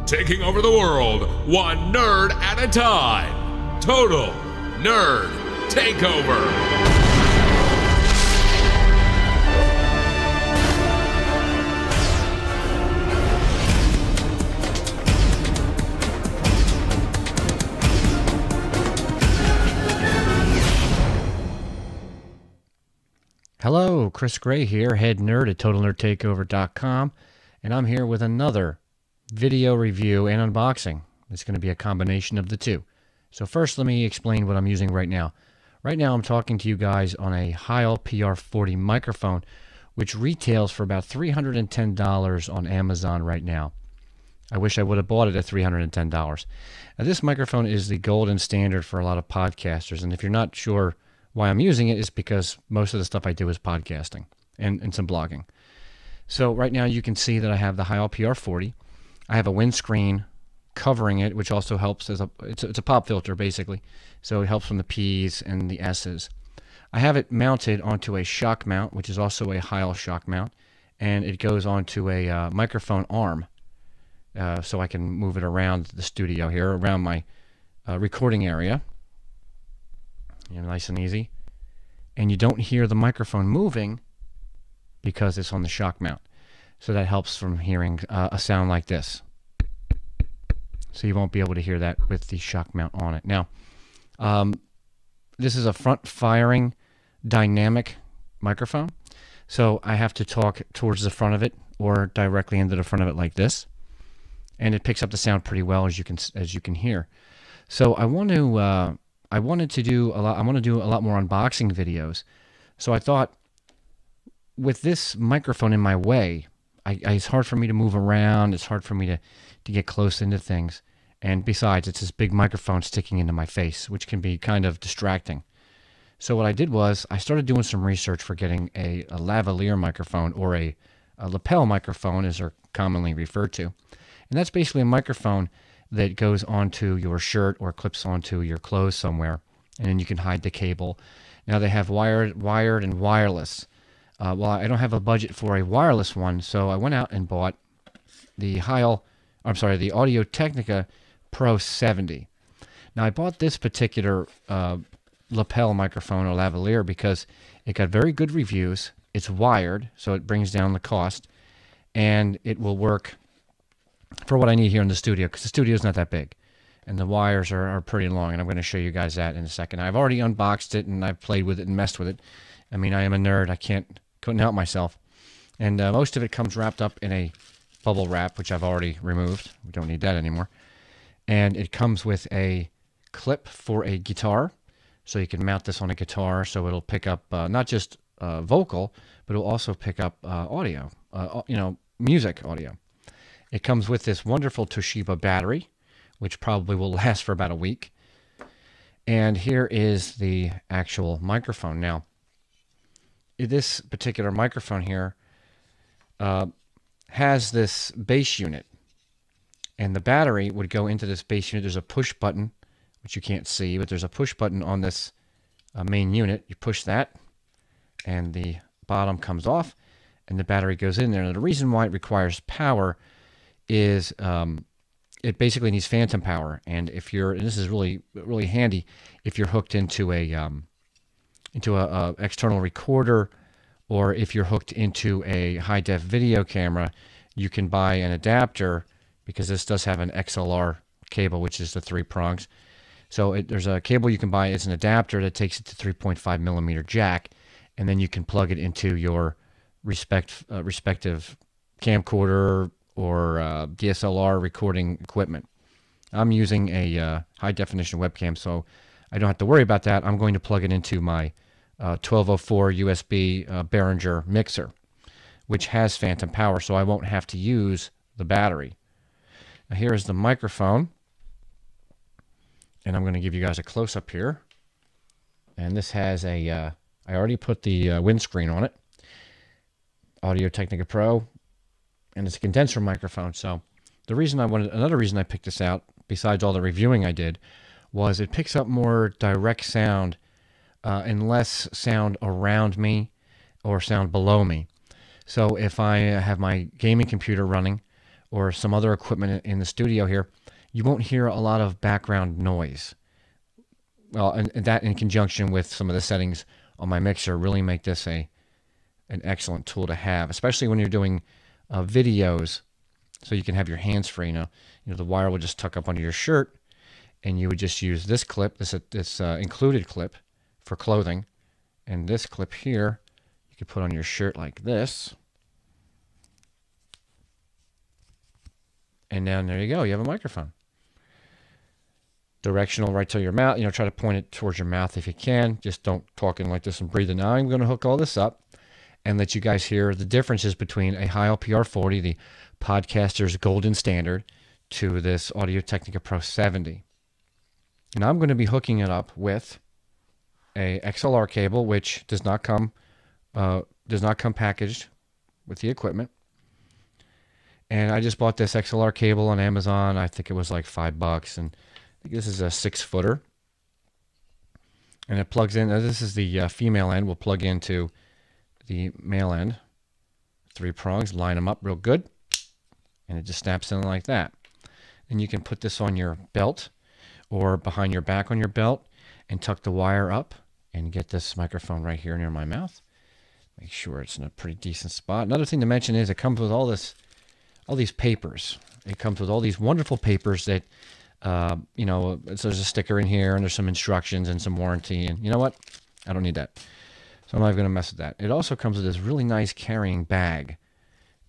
taking over the world one nerd at a time. Total Nerd Takeover. Hello, Chris Gray here, head nerd at TotalNerdTakeover.com, and I'm here with another video review and unboxing. It's going to be a combination of the two. So first, let me explain what I'm using right now. Right now, I'm talking to you guys on a Heil Pr 40 microphone, which retails for about $310 on Amazon right now. I wish I would have bought it at $310. Now, this microphone is the golden standard for a lot of podcasters, and if you're not sure why I'm using it, is because most of the stuff I do is podcasting and some blogging. So right now you can see that I have the Heil Pr 40. I have a windscreen covering it, which also helps as it's a pop filter basically. So it helps from the P's and the S's. I have it mounted onto a shock mount, which is also a Heil shock mount, and it goes onto a microphone arm, so I can move it around the studio here, around my recording area. Nice and easy. And you don't hear the microphone moving because it's on the shock mount. So that helps from hearing a sound like this. So you won't be able to hear that with the shock mount on it. Now, this is a front-firing dynamic microphone. So I have to talk towards the front of it or directly into the front of it like this. And it picks up the sound pretty well, as you can hear. So I want to do a lot more unboxing videos. So I thought, with this microphone in my way, it's hard for me to move around. It's hard for me to get close into things. And besides, it's this big microphone sticking into my face, which can be kind of distracting. So what I did was I started doing some research for getting a lavalier microphone, or a lapel microphone, as they're commonly referred to. And that's basically a microphone that goes onto your shirt or clips onto your clothes somewhere, and then you can hide the cable. Now they have wired and wireless. Well, I don't have a budget for a wireless one, so I went out and bought the Audio Technica Pro 70. Now I bought this particular lapel microphone or lavalier because it got very good reviews. It's wired, so it brings down the cost, and it will work for what I need here in the studio, because the studio is not that big and the wires are pretty long, and I'm going to show you guys that in a second. I've already unboxed it and I've played with it and messed with it. I mean, I am a nerd. I couldn't help myself. And most of it comes wrapped up in a bubble wrap, which I've already removed. We don't need that anymore. And it comes with a clip for a guitar, so you can mount this on a guitar, so it'll pick up not just vocal, but it'll also pick up audio, music audio. It comes with this wonderful Toshiba battery, which probably will last for about a week. And here is the actual microphone. Now, this particular microphone here has this bass unit. And the battery would go into this bass unit. There's a push button, which you can't see, but there's a push button on this main unit. You push that, and the bottom comes off, and the battery goes in there. And the reason why it requires power is it basically needs phantom power, and and this is really handy if you're hooked into a external recorder, or if you're hooked into a high-def video camera. You can buy an adapter, because this does have an XLR cable, which is the 3 prongs. So there's a cable you can buy. It's an adapter that takes it to 3.5 millimeter jack, and then you can plug it into your respective camcorder or DSLR recording equipment. I'm using a high-definition webcam, so I don't have to worry about that. I'm going to plug it into my 1204 USB Behringer mixer, which has phantom power, so I won't have to use the battery. Now here is the microphone, and I'm going to give you guys a close-up here. And this has I already put the windscreen on it, Audio Technica Pro, and it's a condenser microphone. So another reason I picked this out, besides all the reviewing I did, was it picks up more direct sound and less sound around me or sound below me. So if I have my gaming computer running, or some other equipment in the studio here, you won't hear a lot of background noise. Well, and that in conjunction with some of the settings on my mixer really make this an excellent tool to have, especially when you're doing videos, so you can have your hands free. You know, the wire will just tuck up under your shirt, and you would just use this clip, this included clip for clothing, and this clip here you could put on your shirt like this, and then there you go. You have a microphone. Directional right to your mouth. You know, try to point it towards your mouth if you can. Just don't talk in like this and breathe. And now I'm going to hook all this up and let you guys hear the differences between a Heil PR40, the podcaster's golden standard, to this Audio Technica Pro 70. And I'm going to be hooking it up with a XLR cable, which does not come packaged with the equipment. And I just bought this XLR cable on Amazon. I think it was like $5, and I think this is a 6-footer, and it plugs in. This is the female end. We'll plug into the male end. 3 prongs, line them up real good, and it just snaps in like that. And you can put this on your belt or behind your back on your belt and tuck the wire up and get this microphone right here near my mouth. Make sure it's in a pretty decent spot. Another thing to mention is it comes with all these papers. It comes with all these wonderful papers that you know, so there's a sticker in here, and there's some instructions and some warranty, and you know what? I don't need that. So I'm not going to mess with that. It also comes with this really nice carrying bag.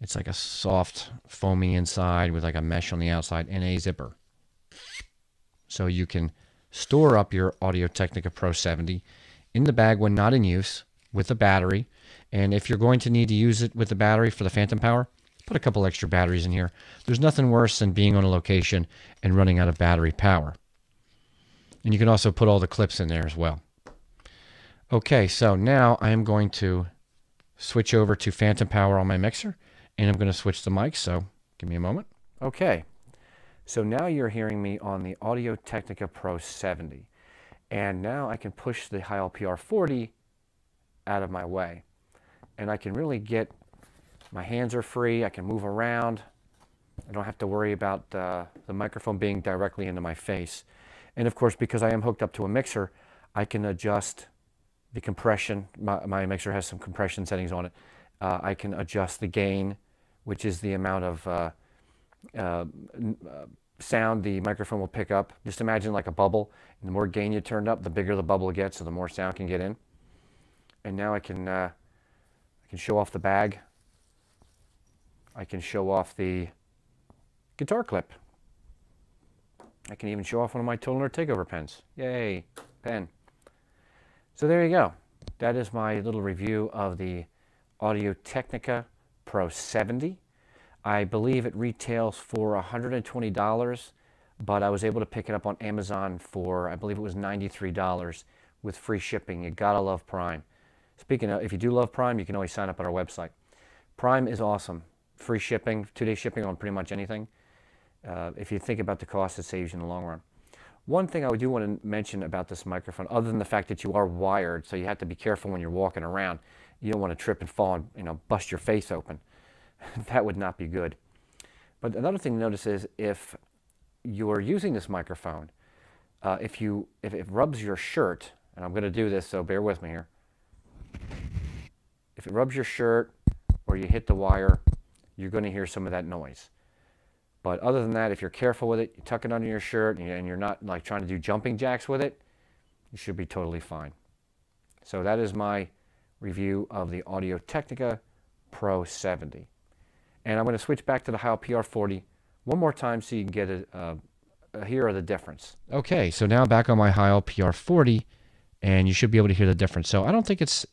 It's like a soft, foamy inside with like a mesh on the outside and a zipper. So you can store up your Audio Technica Pro 70 in the bag when not in use with a battery. And if you're going to need to use it with the battery for the phantom power, put a couple extra batteries in here. There's nothing worse than being on a location and running out of battery power. And you can also put all the clips in there as well. Okay, so now I am going to switch over to phantom power on my mixer, and I'm going to switch the mic, so give me a moment. Okay, so now you're hearing me on the Audio Technica Pro 70. And now I can push the Heil PR40 out of my way. And I can really get, my hands are free, I can move around. I don't have to worry about the microphone being directly into my face. And of course, because I am hooked up to a mixer, I can adjust the compression. My mixer has some compression settings on it. I can adjust the gain, which is the amount of sound the microphone will pick up. Just imagine like a bubble. And the more gain you turned up, the bigger the bubble gets, so the more sound can get in. And now I can show off the bag. I can show off the guitar clip. I can even show off one of my Total Nerd Takeover pens. Yay, pen. So there you go. That is my little review of the Audio Technica Pro 70. I believe it retails for $120, but I was able to pick it up on Amazon for, I believe it was $93 with free shipping. You gotta love Prime. Speaking of, if you do love Prime, you can always sign up at our website. Prime is awesome. Free shipping, 2-day shipping on pretty much anything. If you think about the cost, it saves you in the long run. One thing I do want to mention about this microphone, other than the fact that you are wired, so you have to be careful when you're walking around. You don't want to trip and fall and bust your face open. That would not be good. But another thing to notice is if you are using this microphone, if it rubs your shirt, and I'm going to do this, so bear with me here. If it rubs your shirt or you hit the wire, you're going to hear some of that noise. But other than that, if you're careful with it, you tuck it under your shirt, and you're not like trying to do jumping jacks with it, you should be totally fine. So that is my review of the Audio Technica Pro 70. And I'm going to switch back to the Heil PR40 one more time so you can get a hear of the difference. Okay, so now back on my Heil PR40, and you should be able to hear the difference. So I don't think it's,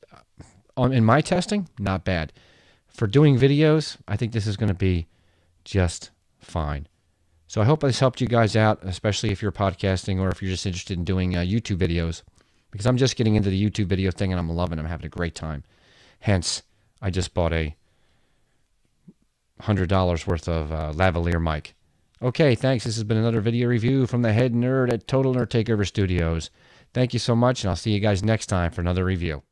in my testing, not bad. For doing videos, I think this is going to be just fine. So I hope this helped you guys out, especially if you're podcasting or if you're just interested in doing YouTube videos, because I'm just getting into the YouTube video thing and I'm loving it. I'm having a great time. Hence, I just bought a $100 worth of lavalier mic. Okay, thanks. This has been another video review from the head nerd at Total Nerd Takeover Studios. Thank you so much, and I'll see you guys next time for another review.